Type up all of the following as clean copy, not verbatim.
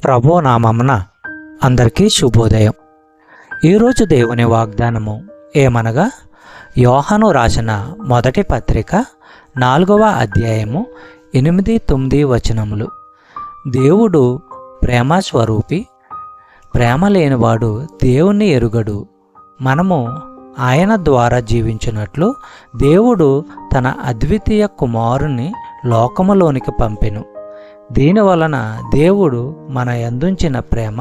ప్రభు నామమున అందరికీ శుభోదయం. ఈరోజు దేవుని వాగ్దానము ఏమనగా, యోహాను రాసిన మొదటి పత్రిక 4వ అధ్యాయము 8-9 వచనములు. దేవుడు ప్రేమ స్వరూపి, ప్రేమ లేనివాడు దేవుణ్ణి ఎరుగడు. మనము ఆయన ద్వారా జీవించినట్లు దేవుడు తన అద్వితీయ కుమారుని లోకములోనికి పంపెను. దీనివలన దేవుడు మన యందుంచిన ప్రేమ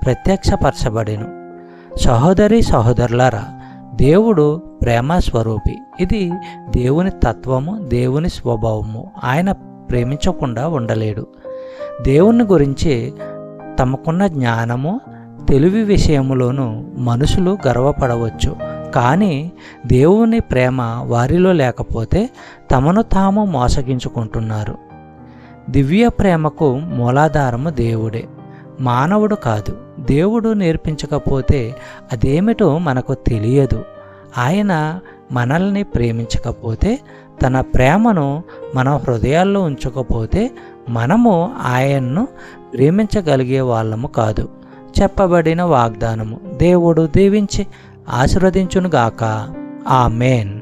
ప్రత్యక్షపరచబడెను. సహోదరి సహోదరులారా, దేవుడు ప్రేమ స్వరూపి. ఇది దేవుని తత్వము, దేవుని స్వభావము. ఆయన ప్రేమించకుండా ఉండలేడు. దేవుని గురించి తమకున్న జ్ఞానము, తెలివి విషయములోనూ మనుషులు గర్వపడవచ్చు. కానీ దేవుని ప్రేమ వారిలో లేకపోతే తమను తాము మోసగించుకుంటున్నారు. దివ్య ప్రేమకు మూలాధారము దేవుడే, మానవుడు కాదు. దేవుడు నేర్పించకపోతే అదేమిటో మనకు తెలియదు. ఆయన మనల్ని ప్రేమించకపోతే, తన ప్రేమను మన హృదయాల్లో ఉంచకపోతే మనము ఆయన్ను ప్రేమించగలిగే వాళ్ళము కాదు. చెప్పబడిన వాగ్దానము దేవుడు దీవించి ఆశీర్వదించునుగాక. ఆమేన్.